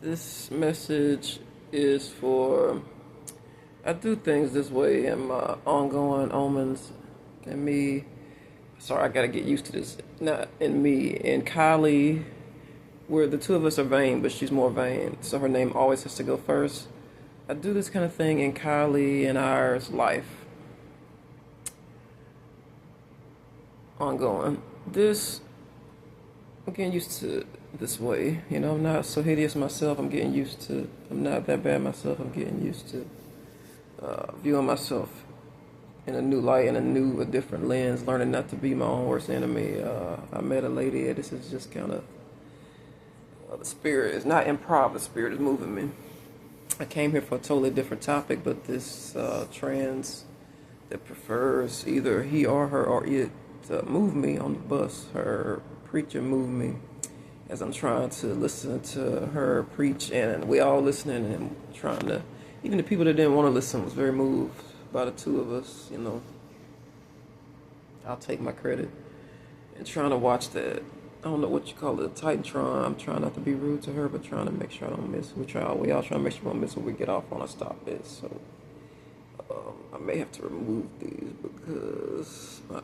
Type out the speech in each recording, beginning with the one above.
This message is for I do things this way in my ongoing omens and me. Sorry, I gotta get used to this. Not in me and Kylie, where the two of us are vain, but she's more vain, so her name always has to go first. I do this kind of thing in Kylie and ours life. Ongoing. This I'm getting used to this way. I'm not so hideous myself. I'm getting used to. I'm not that bad myself. I'm getting used to viewing myself in a new light, a different lens. Learning not to be my own worst enemy. I met a lady. This is just kind of the spirit. It's not improv. The spirit is moving me. I came here for a totally different topic, but this trans that prefers either he or her or it moved me on the bus. Her preacher moved me as I'm trying to listen to her preach, and we all listening and trying to. Even the people that didn't want to listen was very moved by the two of us. I'll take my credit and trying to watch that. I don't know what you call it, Titantron. I'm trying not to be rude to her, but trying to make sure I don't miss. We all trying to make sure we don't miss when we get off on a stop it. So I may have to remove these because my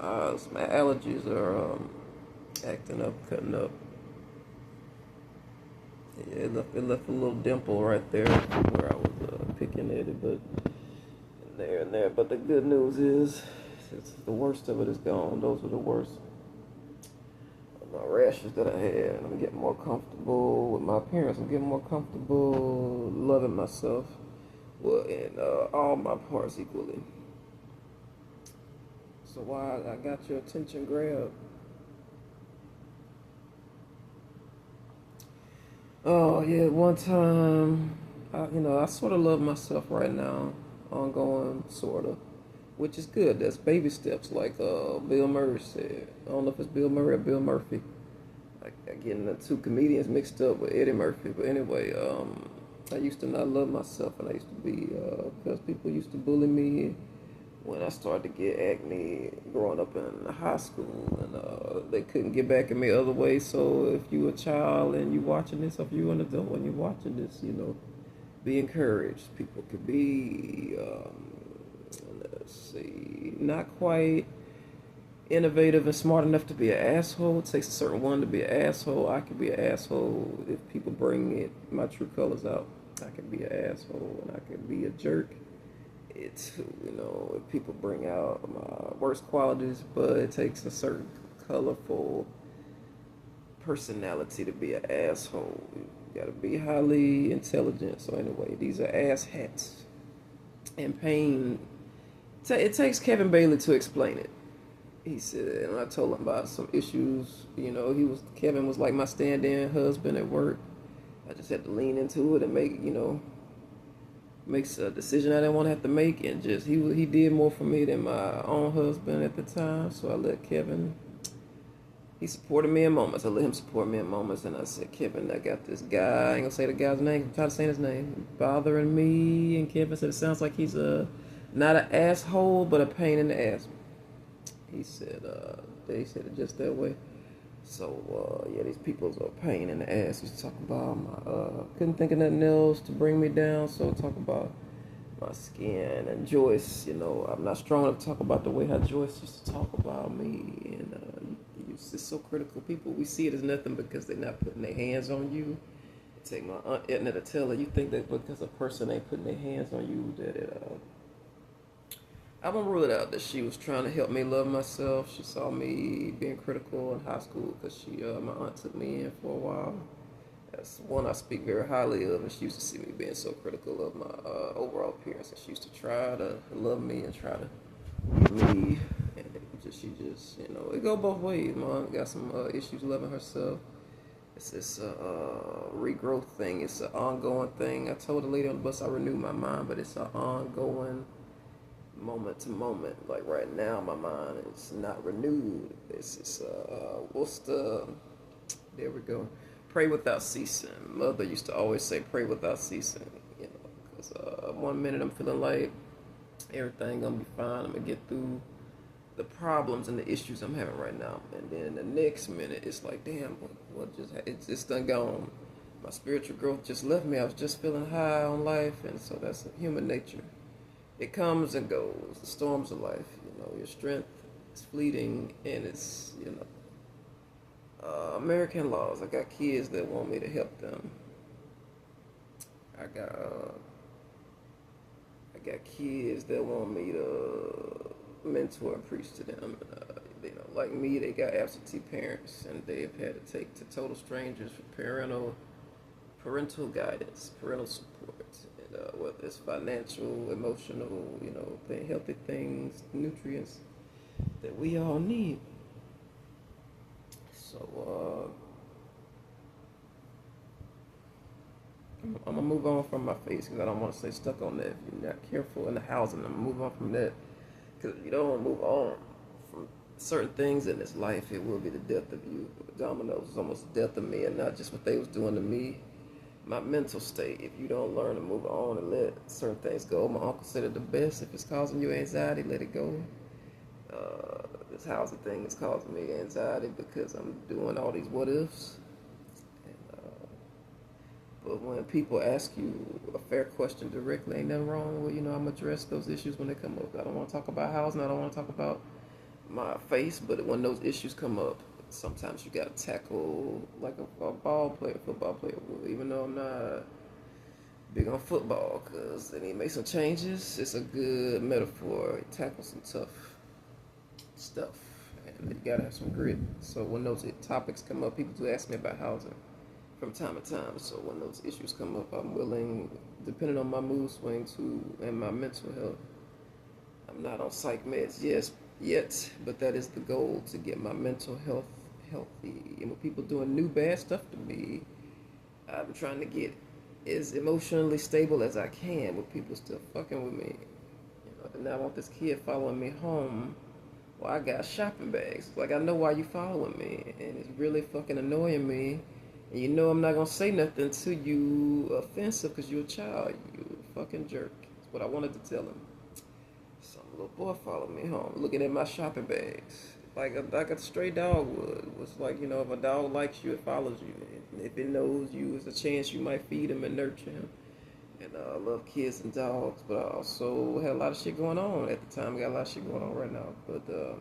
allergies are acting up, cutting up. Yeah, it left a little dimple right there where I was picking at it, but there and there. But the good news is, the worst of it is gone. Those are the worst. My rashes that I had. I'm getting more comfortable with my appearance. I'm getting more comfortable loving myself. Well, in all my parts equally. So why I got your attention grabbed? Oh yeah, one time, I sort of love myself right now, ongoing sort of, which is good. That's baby steps, like Bill Murray said. I don't know if it's Bill Murray or Bill Murphy. I getting the two comedians mixed up with Eddie Murphy, but anyway, I used to not love myself, and I used to be because people used to bully me when I started to get acne growing up in high school, and they couldn't get back at me other ways. So if you a child and you watching this, or if you an adult and you watching this, be encouraged. People could be, let's see, not quite innovative and smart enough to be an asshole. It takes a certain one to be an asshole. I could be an asshole if people bring my true colors out. I could be an asshole and I could be a jerk. It's, if people bring out my worst qualities, but it takes a certain colorful personality to be an asshole. You gotta be highly intelligent. So anyway, these are ass hats. And pain, it takes Kevin Bailey to explain it. He said, and I told him about some issues. Kevin was like my stand-in husband at work. I just had to lean into it and makes a decision I didn't want to have to make, and just he did more for me than my own husband at the time. So I let Kevin. He supported me in moments. I let him support me in moments, and I said, Kevin, I got this guy. I ain't gonna say the guy's name. I'm tired of saying his name. Bothering me, and Kevin said it sounds like he's not an asshole, but a pain in the ass. He said, they said it just that way. So, yeah, these people's a pain in the ass. Used to talk about couldn't think of nothing else to bring me down, so talk about my skin. And Joyce, I'm not strong enough to talk about the way how Joyce used to talk about me. And it's so critical. People, we see it as nothing because they're not putting their hands on you. Take my Aunt Edna to tell her, you think that because a person ain't putting their hands on you, that I won't rule it out that she was trying to help me love myself. She saw me being critical in high school because my aunt took me in for a while. That's one I speak very highly of, and she used to see me being so critical of my overall appearance, and she used to try to love me and try to get me. And she just, it go both ways. Mom got some issues loving herself. It's this regrowth thing. It's an ongoing thing. I told the lady on the bus I renewed my mind, but it's an ongoing moment to moment. Like right now, my mind is not renewed. There we go. Pray without ceasing. Mother used to always say, pray without ceasing. Because one minute I'm feeling like everything gonna be fine. I'm gonna get through the problems and the issues I'm having right now, and then the next minute it's like, damn, what just it's done gone. My spiritual growth just left me. I was just feeling high on life, and so that's human nature. It comes and goes. The storms of life. Your strength is fleeting, and it's American laws. I got kids that want me to help them. I got kids that want me to mentor and preach to them. Like me, they got absentee parents, and they've had to take to total strangers for parental guidance, parental support, and whether it's financial, emotional, healthy things, nutrients that we all need. So I'm gonna move on from my face because I don't want to stay stuck on that. If you're not careful in the housing, I'm gonna move on from that because if you don't move on from certain things in this life, it will be the death of you. Dominoes is almost the death of me, and not just what they was doing to me. My mental state. If you don't learn to move on and let certain things go, my uncle said it the best. If it's causing you anxiety, let it go. This housing thing is causing me anxiety because I'm doing all these what ifs. But when people ask you a fair question directly, ain't nothing wrong with, I'm address those issues when they come up. I don't want to talk about housing. I don't want to talk about my face, but when those issues come up, sometimes you got to tackle like a football player would, even though I'm not big on football, because then he made some changes. It's a good metaphor. Tackle some tough stuff, and you got to have some grit. So when those topics come up, people do ask me about housing from time to time. So when those issues come up, I'm willing, depending on my mood swing and my mental health. I'm not on psych meds yet, but that is the goal, to get my mental health healthy. And when people doing new bad stuff to me, I'm trying to get as emotionally stable as I can with people still fucking with me. And now I want this kid following me home. Well, I got shopping bags. Like, I know why you following me, and it's really fucking annoying me. And I'm not gonna say nothing to you offensive because you're a child. You fucking jerk. That's what I wanted to tell him. Some little boy followed me home, looking at my shopping bags, like a stray dog would. It's like, if a dog likes you, it follows you. And if it knows you, there's a chance you might feed him and nurture him. And I love kids and dogs, but I also had a lot of shit going on at the time. I got a lot of shit going on right now, but I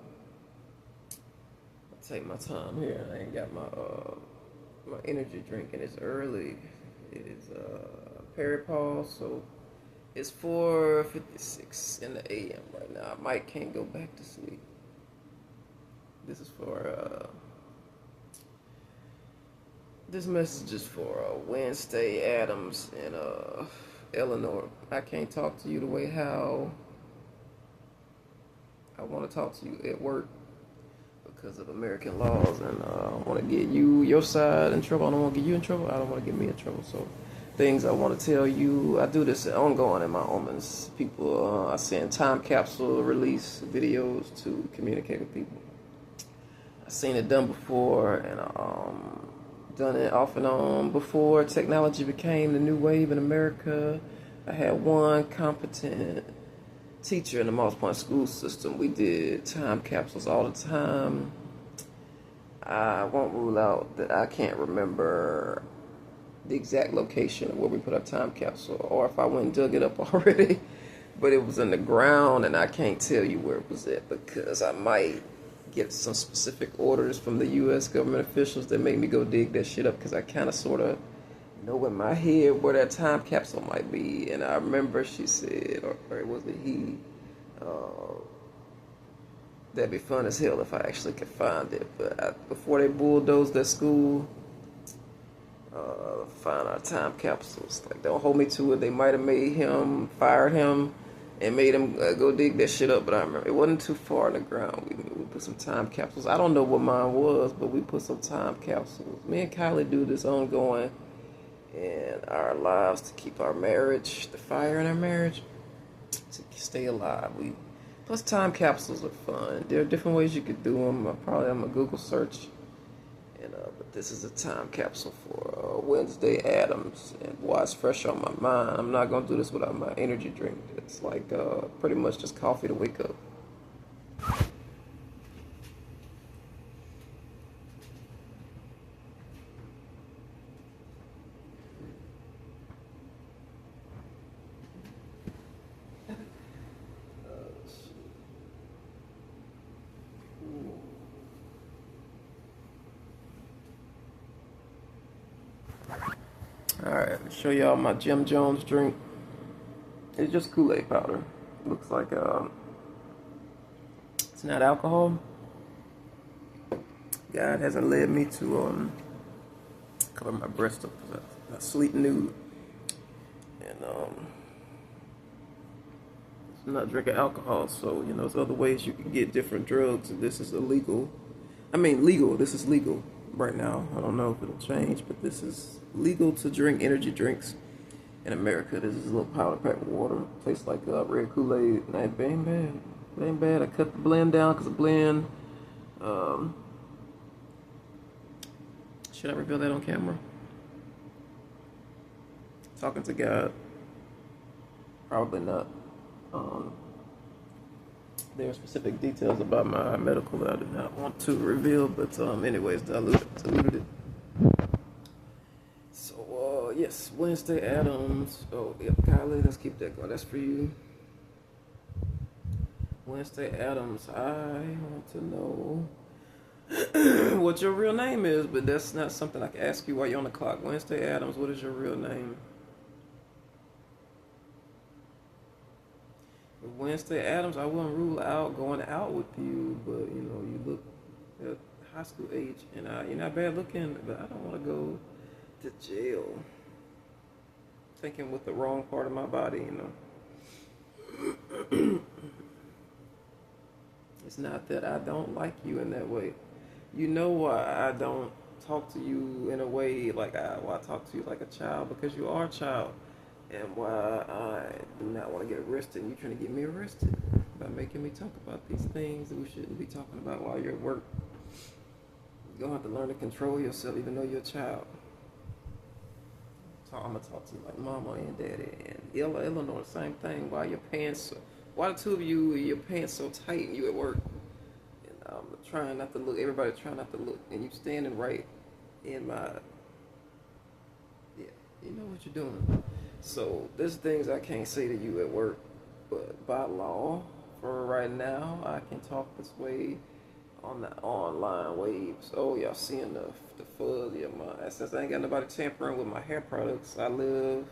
take my time here. I ain't got my energy drink, and it's early. It is Perry Paul, so it's 4:56 in the a.m. right now. I can't go back to sleep. This is for this message is for Wednesday Adams and Eleanor. I can't talk to you the way how I want to talk to you at work because of American laws, and I want to get your side in trouble. I don't want to get you in trouble. I don't want to get me in trouble. So things I want to tell you, I do this ongoing in my omens. People, I send time capsule release videos to communicate with people. I've seen it done before, and done it off and on before technology became the new wave in America. I had one competent teacher in the Moss Point school system. We did time capsules all the time. I won't rule out that I can't remember the exact location of where we put our time capsule, or if I went and dug it up already, but it was in the ground, and I can't tell you where it was at because I might get some specific orders from the U.S. government officials that make me go dig that shit up, because I kind of sort of know in my head where that time capsule might be. And I remember she said, or was it he, that'd be fun as hell if I actually could find it. But before they bulldozed that school, find our time capsules. Like, don't hold me to it. They might have fired him, and made him go dig that shit up. But I remember it wasn't too far in the ground. We put some time capsules. I don't know what mine was, but we put some time capsules. Me and Kylie do this ongoing in our lives to keep our marriage, the fire in our marriage, to stay alive. Plus time capsules are fun. There are different ways you could do them. I'm a Google search. But this is a time capsule for Wednesday Adams, and why it's fresh on my mind. I'm not gonna do this without my energy drink. It's like pretty much just coffee to wake up. Alright, show y'all my Jim Jones drink. It's just Kool-Aid powder. Looks like it's not alcohol. God hasn't led me to cover my breast up because I sleep nude. And I'm not drinking alcohol, so you know there's other ways you can get different drugs. And this is illegal. I mean legal. This is legal right now. I don't know if it'll change, but this is legal to drink energy drinks in America. This is a little powder pack water. Tastes like red Kool-Aid. And it ain't bad. It ain't bad. I cut the blend down because the blend. Should I reveal that on camera? Talking to God. Probably not. There are specific details about my medical that I do not want to reveal, but anyways, diluted it. So yes, Wednesday Addams. Oh yep, Kylie, let's keep that going. That's for you. Wednesday Addams, I want to know what your real name is, but that's not something I can ask you while you're on the clock. Wednesday Addams, what is your real name? Wednesday Addams, I wouldn't rule out going out with you, but you know, you look at high school age, and you're not bad looking, but I don't want to go to jail. Thinking with the wrong part of my body, you know. It's not that I don't like you in that way. You know why I don't talk to you in a way like why I talk to you like a child, because you are a child. And why I do not want to get arrested, and you're trying to get me arrested by making me talk about these things that we shouldn't be talking about while you're at work. You're going to have to learn to control yourself even though you're a child. So I'm going to talk to you like mama and daddy. And Eleanor, the same thing. Why your pants, why the two of you, your pants so tight and you at work? And I'm trying not to look, everybody trying not to look, and you standing right in my, yeah, you know what you're doing. So there's things I can't say to you at work, but by law, for right now, I can talk this way on the online waves. Oh, y'all seeing the fuzz of my, since I ain't got nobody tampering with my hair products, I live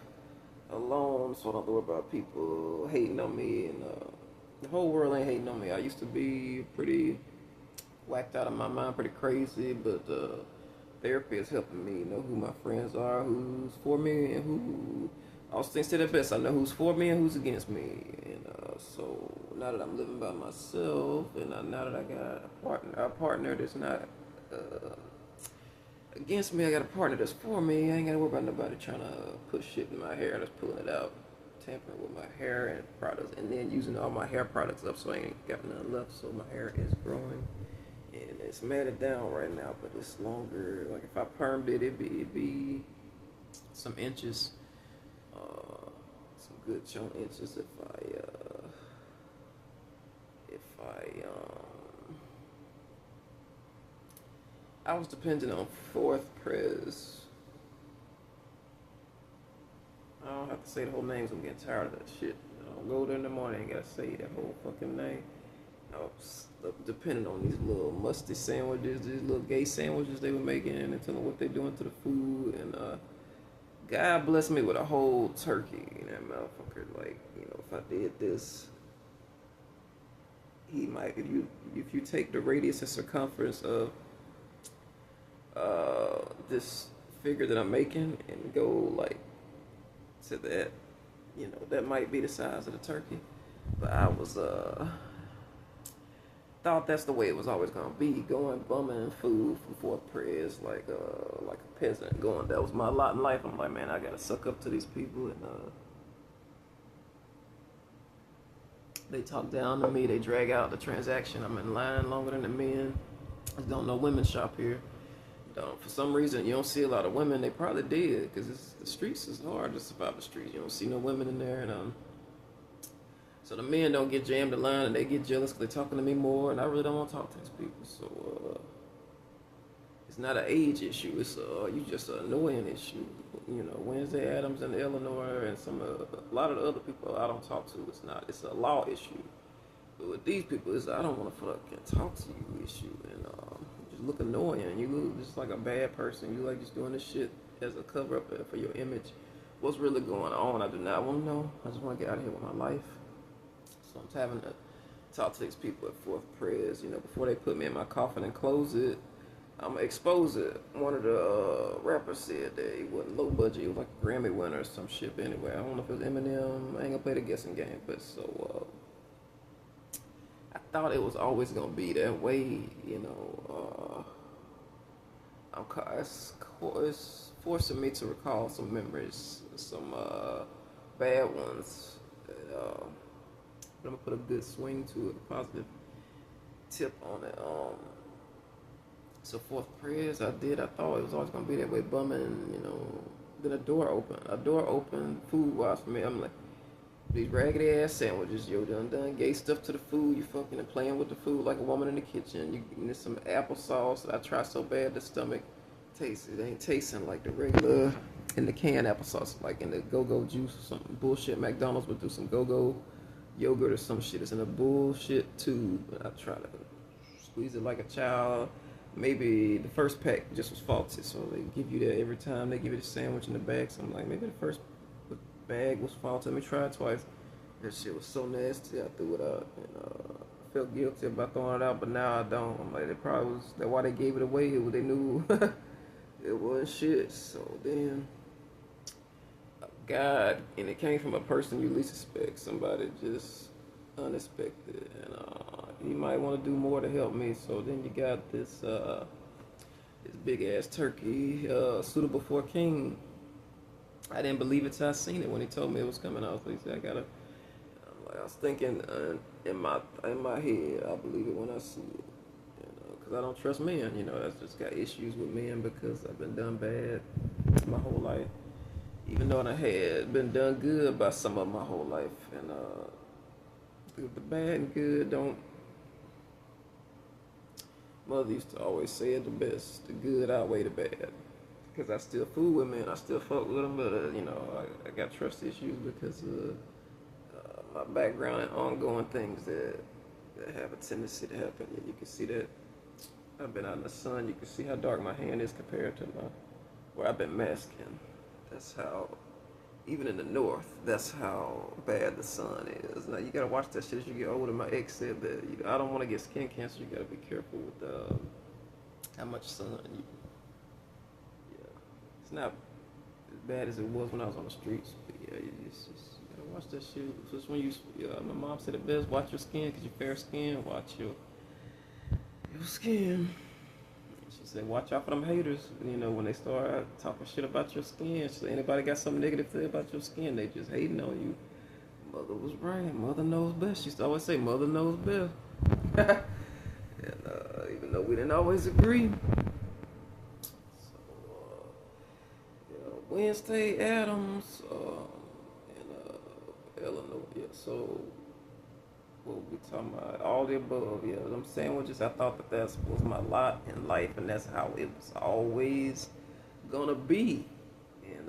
alone, so I don't worry about people hating on me, and the whole world ain't hating on me. I used to be pretty whacked out of my mind, pretty crazy, but therapy is helping me know who my friends are, who's for me, and who. Austin said it best. I know who's for me and who's against me, and so now that I'm living by myself, and now that I got a partner that's not against me, I got a partner that's for me. I ain't gotta worry about nobody trying to put shit in my hair, that's pulling it out, tampering with my hair and products, and then using all my hair products up, so I ain't got none left. So my hair is growing, and it's matted down right now, but it's longer. Like if I permed it, it'd be some inches. Some good chunk inches I was depending on fourth pres. I don't have to say the whole names. I'm getting tired of that shit. I'll go there in the morning and gotta say that whole fucking name. I was depending on these little musty sandwiches, these little gay sandwiches they were making, and telling what they're doing to the food, and God bless me with a whole turkey in that motherfucker. Like, you know, if I did this, he might. If you take the radius and circumference of this figure that I'm making and go like to that, you know, that might be the size of the turkey. But I was thought that's the way it was always gonna be, going bumming food from fourth pres like a peasant going. That was my lot in life. I'm like, man, I gotta suck up to these people, and they talk down to me. They drag out the transaction. I'm in line longer than the men. I don't know women shop here. For some reason, you don't see a lot of women. They probably did, because the streets is hard to survive the streets. You don't see no women in there, and so the men don't get jammed in line, and they get jealous because they're talking to me more, and I really don't want to talk to these people. So it's not an age issue. It's you just an annoying issue. You know, Wednesday Addams and Eleanor and a lot of the other people I don't talk to. It's a law issue. But with these people, it's I don't want to fucking talk to you issue, and just look annoying. You look just like a bad person. You like just doing this shit as a cover up for your image. What's really going on? I do not want to know. I just want to get out of here with my life. So I'm having to talk to these people at Fourth Prayers. Before they put me in my coffin and close it, I'm gonna expose it. One of the rappers said that he wasn't low budget. He was like a Grammy winner or some shit. But anyway, I don't know if it was Eminem. I ain't gonna play the guessing game. But so I thought it was always gonna be that way. It's forcing me to recall some memories, some bad ones. But I'm gonna put a good swing to it, a positive tip on it. So Fourth Prayers, I thought it was always gonna be that way, bumming. Then a door opened, food wise for me. I'm like, these raggedy ass sandwiches, yo, done gay stuff to the food. You fucking and playing with the food like a woman in the kitchen. You getting some applesauce that I try so bad the stomach tastes. It ain't tasting like the regular in the can applesauce, like in the go-go juice or something bullshit. McDonald's would do some go-go yogurt or some shit. It's in a bullshit tube. I try to squeeze it like a child. Maybe the first pack just was faulty, so they give you that every time they give you the sandwich in the bag. So I'm like, maybe the first bag was faulty. Let me try it twice. That shit was so nasty. I threw it out, and I felt guilty about throwing it out, but now I don't. I'm like, that's why they gave it away. They knew it wasn't shit. So then, God, and it came from a person you least expect, somebody just unexpected, and he might want to do more to help me. So then you got this big ass turkey, suitable for a king. I didn't believe it till I seen it when he told me it was coming. I was like, I was thinking in my head, I believe it when I see it, because I don't trust men. I've just got issues with men because I've been done bad my whole life, even though I had been done good by some of my whole life, and the bad and good don't. Mother used to always say it the best: the good outweigh the bad. Because I still fool with men, I still fuck with them, but I got trust issues because of my background and ongoing things that have a tendency to happen. You can see that I've been out in the sun. You can see how dark my hand is compared to where I've been masking. That's how, even in the north, that's how bad the sun is. Now you gotta watch that shit as you get older. My ex said that I don't want to get skin cancer. You gotta be careful with how much sun you. It's not as bad as it was when I was on the streets, but yeah, you gotta watch that shit. Just when my mom said it best: watch your skin, cause you're fair skin. Watch your skin. She said, watch out for them haters. When they start talking shit about your skin. She said, anybody got something negative to say about your skin, they just hating on you. Mother was right. Mother knows best. She used to always say, mother knows best. And even though we didn't always agree. Wednesday Adams and Eleanor. Yeah, so what we talking about? All the above. Yeah, them sandwiches. I thought that was my lot in life, and that's how it was always gonna be. And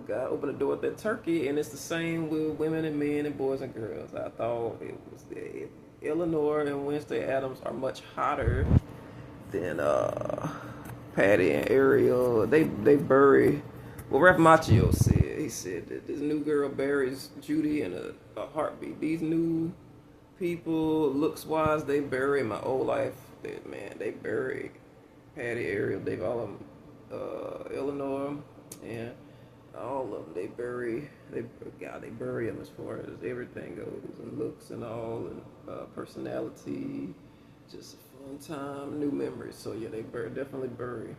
God opened the door with that turkey, and it's the same with women and men and boys and girls. I thought it was Eleanor and Wednesday Adams are much hotter than Patty and Ariel. They bury. Well, Ref Machio he said that this new girl buries Judy in a heartbeat. These new people, looks wise, they bury my old life. They bury Patty, Ariel, Dave, all of them, Eleanor, and all of them. They bury them as far as everything goes, and looks and all, and personality, just a fun time, new memories. So yeah, they definitely bury.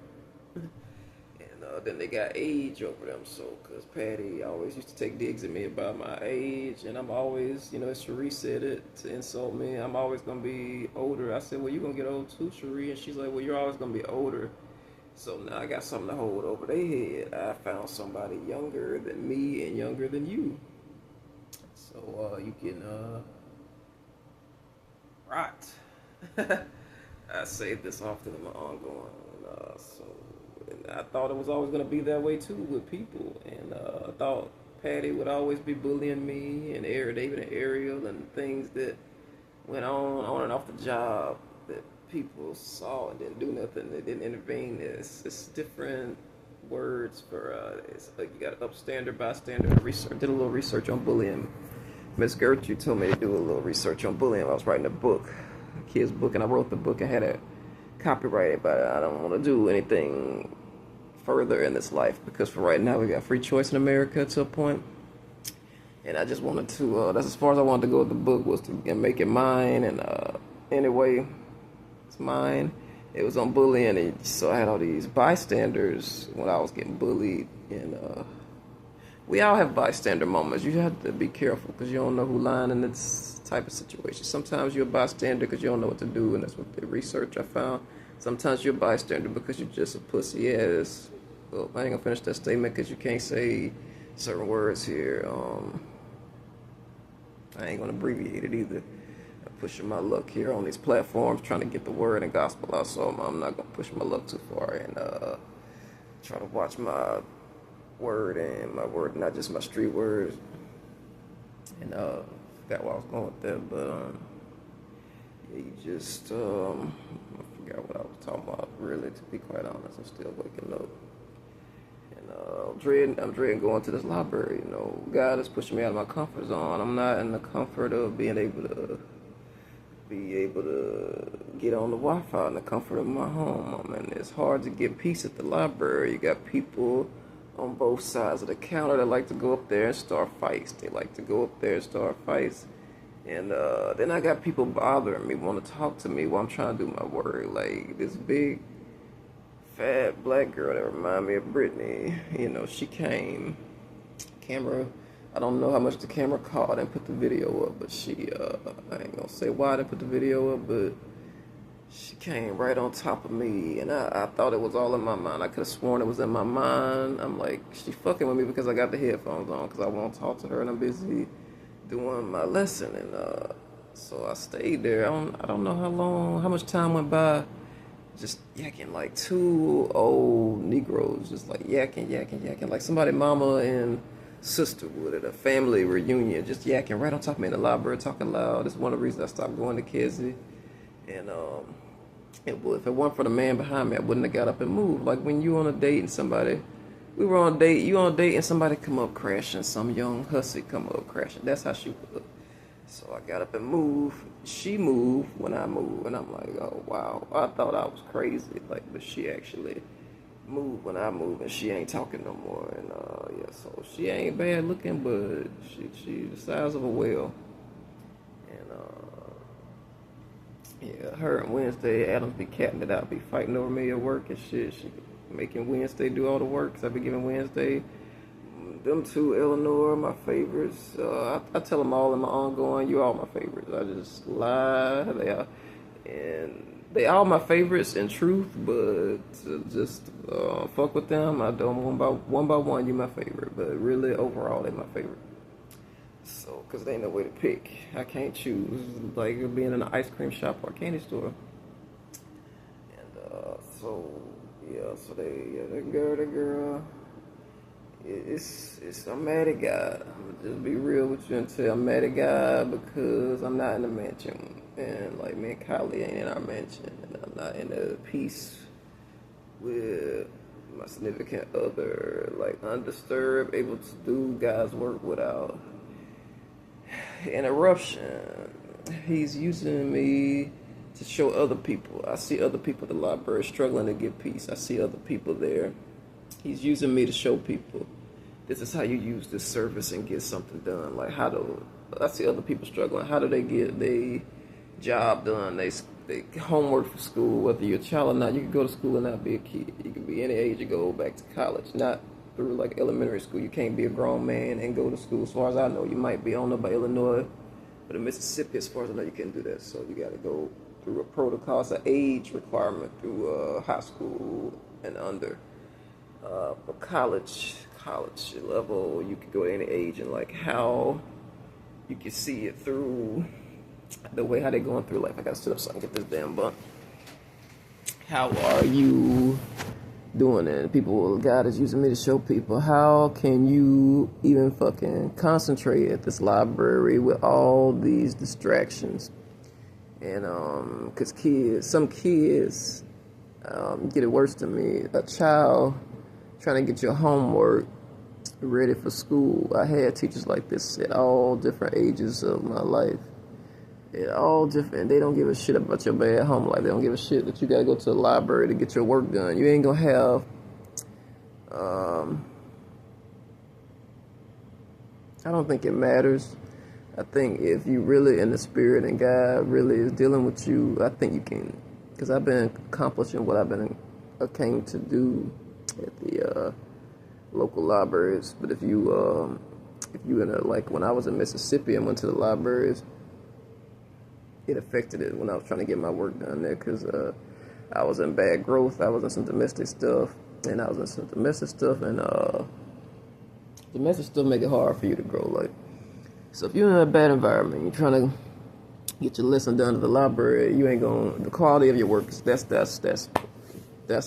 Then they got age over them, so because Patty always used to take digs at me about my age, and I'm always, as Cherie said it to insult me, I'm always gonna be older. I said, well, you're gonna get old too, Cherie, and she's like, well, you're always gonna be older. So now I got something to hold over their head. I found somebody younger than me and younger than you, so you can rot. I say this often in my ongoing, so. And I thought it was always going to be that way too with people, and I thought Patty would always be bullying me, and David and Ariel, and things that went on and off the job that people saw and didn't do nothing. They didn't intervene. It's different words for it's like you got upstander, bystander. Did a little research on bullying. Miss Gertrude told me to do a little research on bullying. I was writing a book, a kid's book, and I wrote the book. I had it copyrighted, but I don't want to do anything further in this life because for right now we got free choice in America to a point. And I just wanted to, that's as far as I wanted to go with the book, was to make it mine. And anyway, it's mine. It was on bullying, and so I had all these bystanders when I was getting bullied. And we all have bystander moments. You have to be careful because you don't know who's lying in this type of situation. Sometimes you're a bystander because you don't know what to do, and that's what the research I found. Sometimes you're a bystander because you're just a pussy ass. Well, I ain't gonna finish that statement because you can't say certain words here. I ain't gonna abbreviate it either. I'm pushing my luck here on these platforms, trying to get the word and gospel out, so I'm not gonna push my luck too far and try to watch my word and my word, not just my street words. And forgot what I was going with that, but yeah, you just I forgot what I was talking about. Really, to be quite honest, I'm still waking up. I'm dreading going to this library. You know, God is pushing me out of my comfort zone. I'm not in the comfort of being able to get on the Wi-Fi in the comfort of my home. I mean, it's hard to get peace at the library. You got people on both sides of the counter that like to go up there and start fights. They like to go up there and start fights. And then I got people bothering me, want to talk to me while I'm trying to do my work. Like this big fat black girl that remind me of Brittany. You know, she came. Camera, I don't know how much the camera caught and put the video up, but she, I ain't gonna say why I didn't put the video up, but she came right on top of me, and I thought it was all in my mind. I could have sworn it was in my mind. I'm like, she fucking with me because I got the headphones on, because I won't talk to her, and I'm busy doing my lesson, and so I stayed there. I don't know how much time went by, just yakking like two old Negroes, just like yakking, like somebody mama and sister would at a family reunion, just yakking right on top of me in the library, talking loud. It's one of the reasons I stopped going to Kedzie. And if it weren't for the man behind me, I wouldn't have got up and moved. Like when you on a date and we were on a date, you on a date and somebody come up crashing, some young hussy come up crashing. That's how she would look. So I got up and moved. She moved when I moved, and I'm like, oh wow. I thought I was crazy, like, but she actually moved when I moved, and she ain't talking no more. And yeah, so she ain't bad looking, but she the size of a whale. And yeah, her and Wednesday Adams be catting it out, be fighting over me at work and shit. She making Wednesday do all the work, 'cause I be giving Wednesday. Them two, Eleanor, my favorites. I tell them all in my ongoing, you all my favorites. I just lie. They all my favorites in truth, but just fuck with them. I don't one by one, you my favorite, but really overall they my favorite. So, cause there ain't no way to pick. I can't choose. Like being in an ice cream shop or a candy store. And so yeah, so that girl. I'm mad at God. I'm gonna just be real with you and tell I'm mad at God because I'm not in the mansion, and like me and Kylie ain't in our mansion, and I'm not in a peace with my significant other, like undisturbed, able to do God's work without interruption. He's using me to show other people. I see other people at the library struggling to get peace. I see other people there. He's using me to show people this is how you use this service and get something done. Like I see other people struggling. How do they get their job done? They homework for school. Whether you're a child or not, you can go to school and not be a kid. You can be any age and go back to college, not through like elementary school. You can't be a grown man and go to school. As far as I know, you might be on by Illinois, but in Mississippi, as far as I know, you can't do that. So you got to go through a protocol. It's an age requirement through high school and under. But college level, you could go at any age, and like how you can see it through the way how they're going through life. I gotta sit up so I can get this damn bump. How are you doing it? God is using me to show people how can you even fucking concentrate at this library with all these distractions. And because some kids get it worse than me. A child trying to get your homework ready for school. I had teachers like this at all different ages of my life. At all different. They don't give a shit about your bad home life. They don't give a shit that you gotta go to the library to get your work done. You ain't gonna have. I don't think it matters. I think if you really in the spirit and God really is dealing with you, I think you can. Because I've been accomplishing what I came to do at the local libraries. But if you in a, like when I was in Mississippi and went to the libraries, it affected it when I was trying to get my work done there. Because I was in bad growth. I was in some domestic stuff, and domestic stuff make it hard for you to grow. Like, so if you're in a bad environment, you're trying to get your lesson done at the library, you ain't gonna. The quality of your work is that's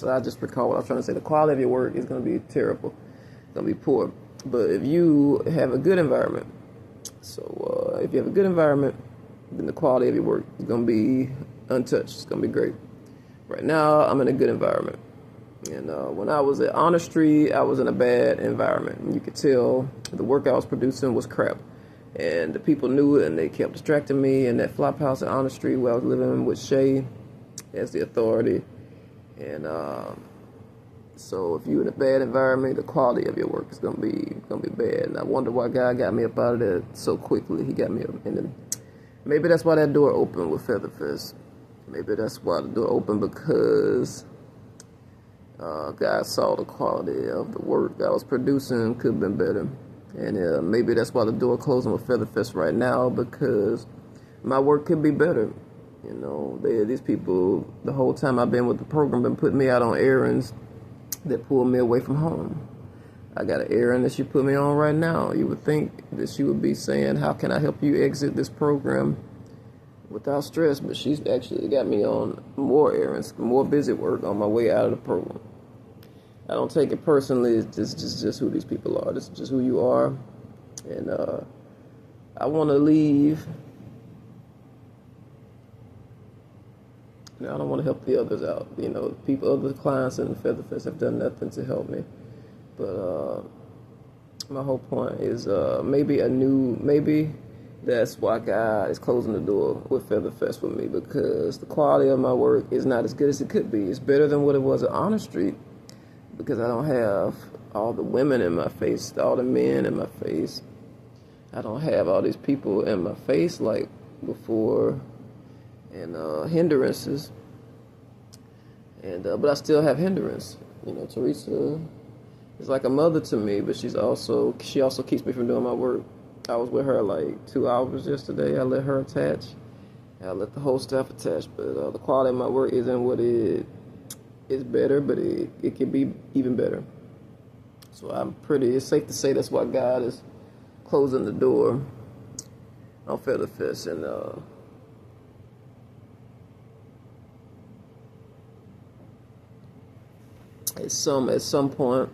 what I just recall what I was trying to say. The quality of your work is gonna be terrible. It's gonna be poor. But if you have a good environment, if you have a good environment, then the quality of your work is gonna be untouched. It's gonna be great. Right now, I'm in a good environment. And when I was at Honor Street, I was in a bad environment. And you could tell the work I was producing was crap. And the people knew it, and they kept distracting me. And that flop house at Honor Street where I was living with Shay as the authority. And so if you're in a bad environment, the quality of your work is gonna be bad. And I wonder why God got me up out of that so quickly. He got me up, and maybe that's why that door opened with Featherfest. Maybe that's why the door opened, because God saw the quality of the work I was producing could have been better. And maybe that's why the door closing with Featherfest right now, because my work could be better. You know, these people, the whole time I've been with the program, been putting me out on errands that pull me away from home. I got an errand that she put me on right now. You would think that she would be saying, how can I help you exit this program without stress? But she's actually got me on more errands, more busy work on my way out of the program. I don't take it personally. It's just who these people are. This is just who you are. And I want to leave. I don't want to help the others out. You know, other clients in the Featherfest have done nothing to help me. But my whole point is maybe that's why God is closing the door with Featherfest with me, because the quality of my work is not as good as it could be. It's better than what it was at Honor Street, because I don't have all the women in my face, all the men in my face. I don't have all these people in my face like before, and hindrances. And but I still have hindrance. You know, Teresa is like a mother to me, but she also keeps me from doing my work. I was with her like 2 hours yesterday. I let her attach. I let the whole staff attach, but the quality of my work isn't what it is. Better, but it can be even better. So it's safe to say that's why God is closing the door on Featherfest. And at some point,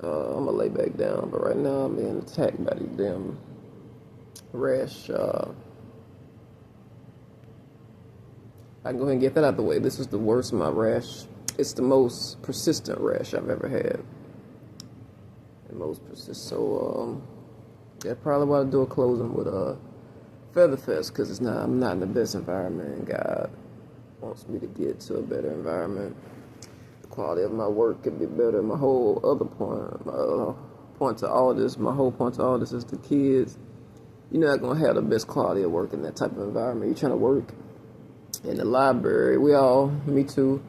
I'm gonna lay back down. But right now, I'm being attacked by these damn rash. I can go ahead and get that out of the way. This is the worst of my rash. It's the most persistent rash I've ever had. The most persistent. So that's probably why the door closing with Featherfest, because I'm not in the best environment, and God wants me to get to a better environment. The quality of my work could be better. My whole other point, my point to all this is the kids. You're not gonna have the best quality of work in that type of environment. You're trying to work in the library. Me too.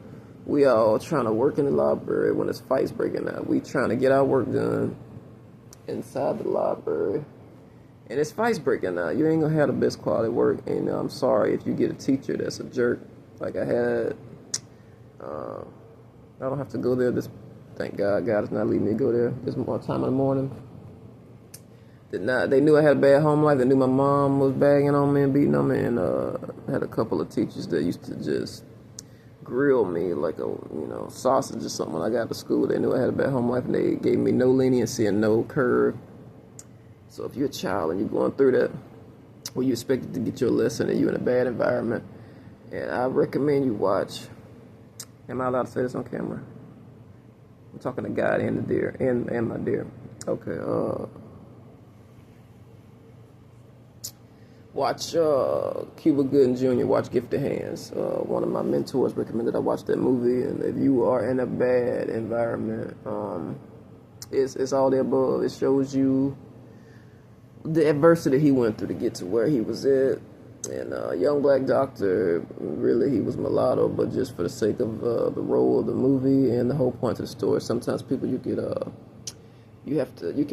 We all trying to work in the library when it's fights breaking out. We trying to get our work done inside the library, and it's fights breaking out. You ain't gonna have the best quality work. And I'm sorry if you get a teacher that's a jerk like I had. I don't have to go there. Thank God, God is not leaving me to go there this more time in the morning. They knew I had a bad home life. They knew my mom was bagging on me and beating on me, and I had a couple of teachers that used to just grill me like a sausage or something when I got to school. They knew I had a bad home life, and they gave me no leniency and no curve. So if you're a child and you're going through that, where you expected to get your lesson and you're in a bad environment, And I recommend you watch. Am I allowed to say this on camera? I'm talking to God and the deer and my deer. Okay. Watch Cuba Gooding Jr. Watch Gifted Hands. One of my mentors recommended I watch that movie. And if you are in a bad environment, it's all the above. It shows you the adversity he went through to get to where he was at. And young black doctor, really he was mulatto, but just for the sake of the role of the movie and the whole point of the story, sometimes people you can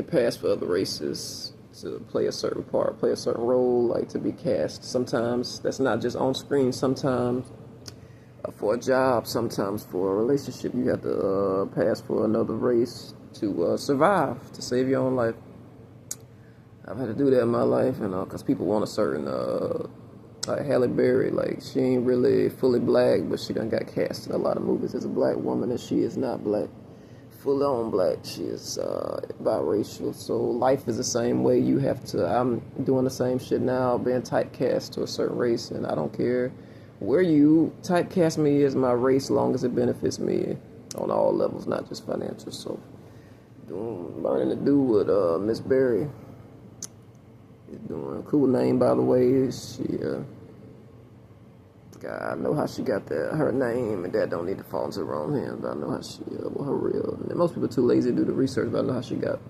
pass for other races to play a certain part, play a certain role, like to be cast. Sometimes that's not just on screen. Sometimes for a job, sometimes for a relationship, you have to pass for another race to survive, to save your own life. I've had to do that in my life, and because people want a certain, like Halle Berry, like she ain't really fully black, but she done got cast in a lot of movies as a black woman, and she is not black, full on black. She is biracial. So life is the same way. You have to. I'm doing the same shit now, being typecast to a certain race, and I don't care where you typecast me as my race, long as it benefits me on all levels, not just financial. So, learning to do with Miss Berry. Doing a cool name, by the way. She, God, I know how she got her name, and that don't need to fall into the wrong hands. I know how she, her real. And most people are too lazy to do the research, but I know how she got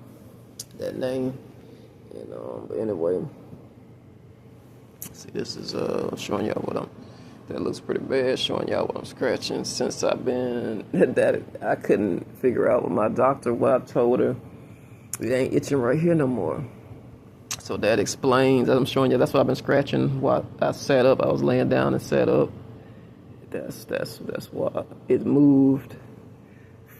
that name. And but anyway, see, this is showing y'all what that looks pretty bad. Showing y'all what I'm scratching since I've been that I couldn't figure out with my doctor what I told her. It ain't itching right here no more. So that explains, as I'm showing you, that's what I've been scratching while I sat up. I was laying down and sat up. That's why it moved.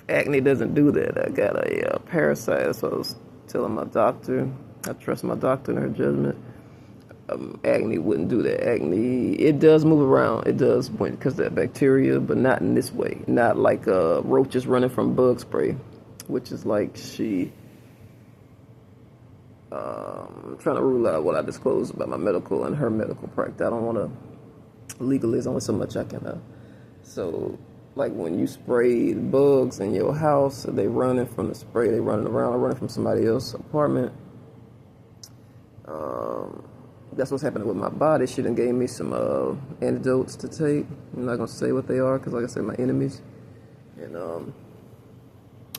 Acne doesn't do that. I got a parasite, so I was telling my doctor. I trust my doctor in her judgment. Acne wouldn't do that. Acne, it does move around. It does because of that bacteria, but not in this way. Not like roaches running from bug spray, which is like she... I'm trying to rule out what I disclose about my medical and her medical practice. I don't want to legally. There's only so much I can. So, like when you spray bugs in your house, they running from the spray. They running around, or running from somebody else's apartment. That's what's happening with my body. She done gave me some antidotes to take. I'm not gonna say what they are because, like I said, my enemies. And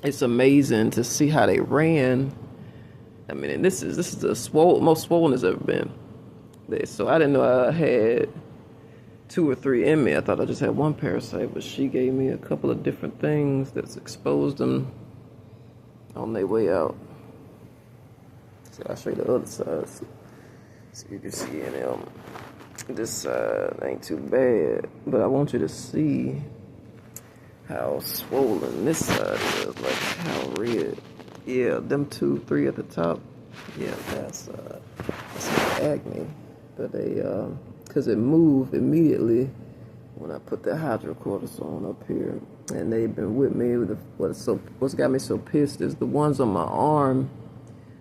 it's amazing to see how they ran. I mean, and this is the most swollen it's ever been. So I didn't know I had 2 or 3 in me. I thought I just had one parasite, but she gave me a couple of different things that's exposed them on their way out. So I'll show you the other side, so you can see. And this side ain't too bad, but I want you to see how swollen this side is, like how red. Yeah, them 2, 3 at the top. Yeah, that's my acne. But because it moved immediately when I put the hydrocortisone up here, and they've been with me. What's got me so pissed is the ones on my arm.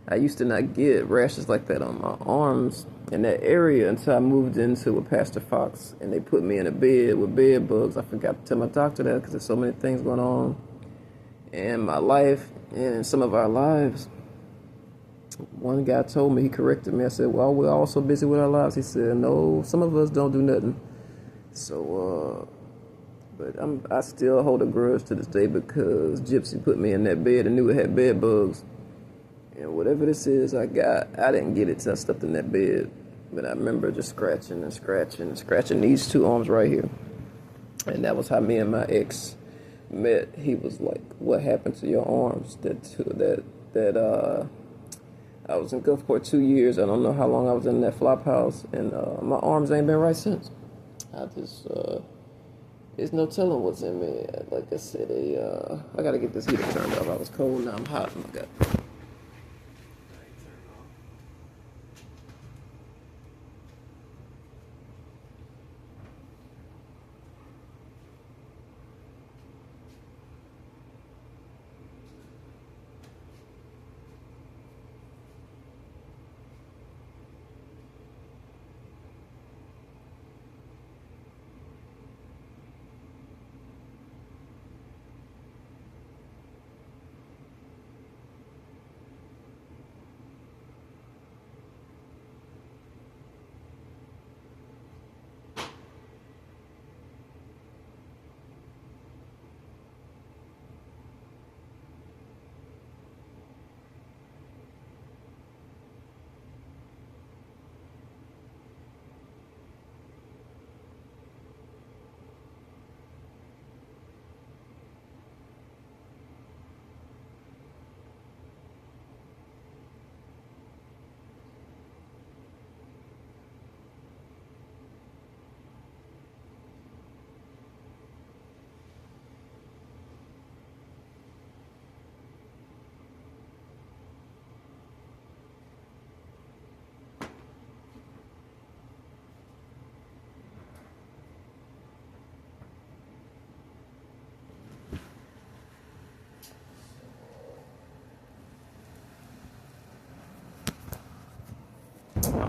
I used to not get rashes like that on my arms in that area until I moved into with Pastor Fox, and they put me in a bed with bed bugs. I forgot to tell my doctor that because there's so many things going on in my life and in some of our lives. One guy told me, he corrected me. I said, well, we're all so busy with our lives. He said, no, some of us don't do nothing. So, but I still hold a grudge to this day because Gypsy put me in that bed and knew it had bed bugs. And whatever this is I didn't get it till I stepped in that bed. But I remember just scratching and scratching and scratching these 2 arms right here. And that was how me and my ex met. He was like, what happened to your arms? I was in Gulfport 2 years. I don't know how long I was in that flop house, and my arms ain't been right since. I just there's no telling what's in me. Like I said, I gotta get this heater turned off. I was cold, now I'm hot. Oh my God.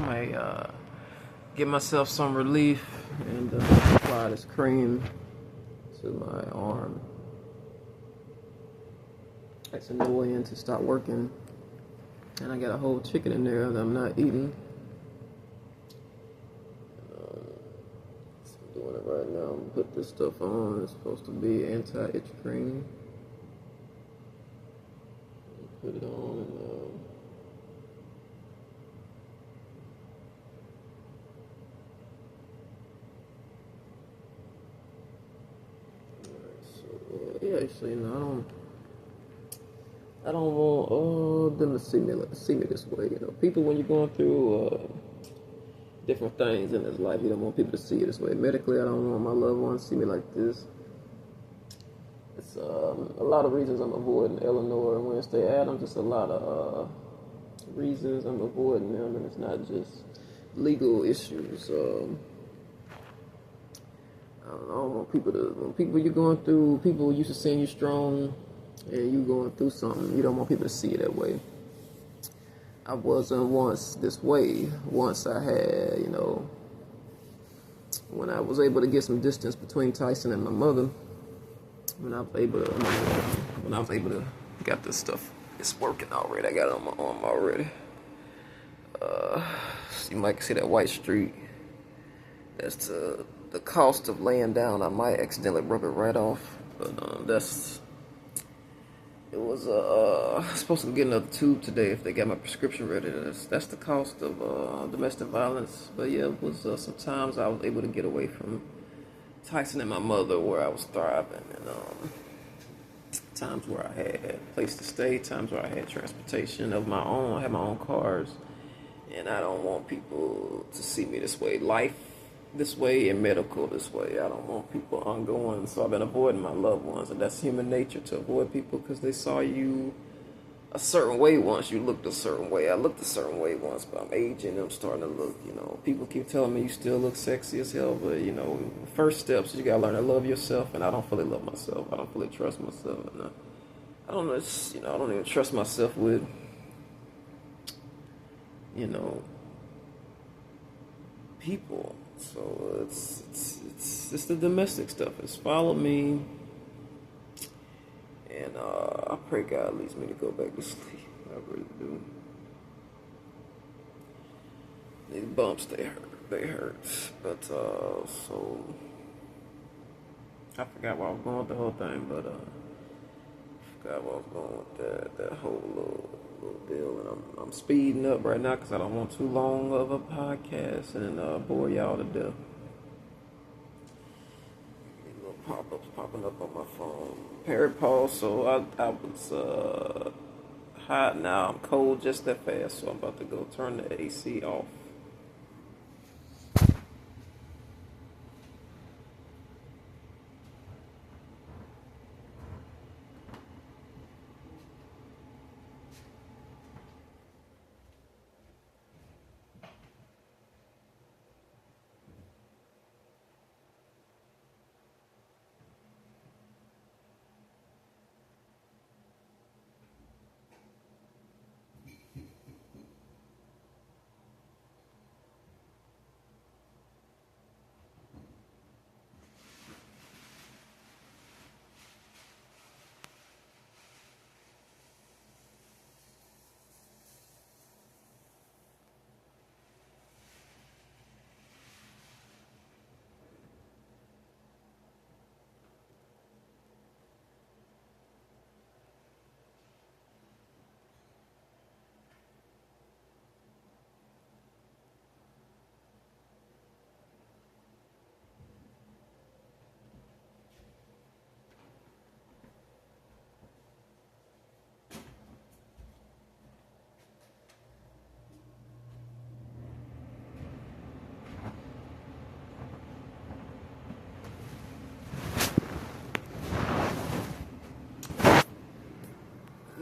might give myself some relief and apply this cream to my arm. It's annoying to stop working, and I got a whole chicken in there that I'm not eating. So I'm doing it right now. I'm gonna put this stuff on. It's supposed to be anti-itch cream. Put it on and yeah, actually, you know, I don't want them to see me this way. You know, people, when you're going through different things in this life, you don't want people to see you this way. Medically, I don't want my loved ones to see me like this. It's a lot of reasons I'm avoiding Eleanor and Wednesday Adams. Just a lot of reasons I'm avoiding them, and it's not just legal issues. I don't want people to, when people you're going through, people used to seeing you strong and you going through something, you don't want people to see it that way. I wasn't once this way. Once I had, you know, when I was able to get some distance between Tyson and my mother, when I was able to got this stuff, it's working already. I got it on my arm already. You might see that white streak. That's the cost of laying down. I might accidentally rub it right off, but it was supposed to get another tube today if they got my prescription ready. That's the cost of domestic violence. But yeah, it was sometimes I was able to get away from Tyson and my mother where I was thriving, and times where I had a place to stay, times where I had transportation of my own. I had my own cars, and I don't want people to see me this way. Life this way and medical this way. I don't want people ongoing, so I've been avoiding my loved ones, and that's human nature to avoid people because they saw you a certain way once. You looked a certain way. I looked a certain way once, but I'm aging. I'm starting to look, you know, people keep telling me you still look sexy as hell, but, you know, first steps, you gotta learn to love yourself, and I don't fully love myself. I don't fully trust myself, and I don't know, it's, you know, I don't even trust myself with, you know, people. So it's the domestic stuff. It's follow me, and I pray God leads me to go back to sleep. I really do. These bumps, they hurt. But so I forgot where I was going with the whole thing, but I forgot where I was going with that whole little deal, and I'm speeding up right now because I don't want too long of a podcast and bore y'all to death. These little pop-ups popping up on my phone. Perry Paul, so I was hot now. I'm cold just that fast, so I'm about to go turn the AC off.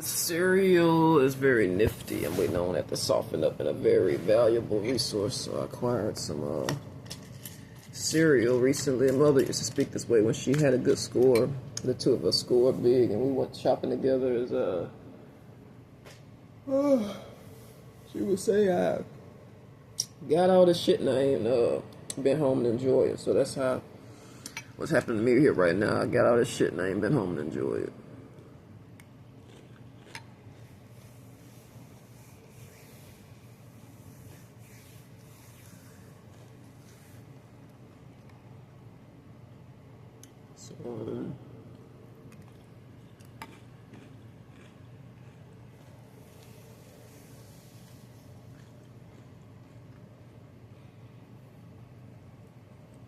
Cereal is very nifty. I'm waiting on that to soften up in a very valuable resource. So I acquired some cereal recently. My mother used to speak this way when she had a good score. The two of us scored big, and we went shopping together. She would say, got all this shit and I ain't been home and enjoy it. So that's how what's happening to me here right now. I got all this shit and I ain't been home and enjoy it. So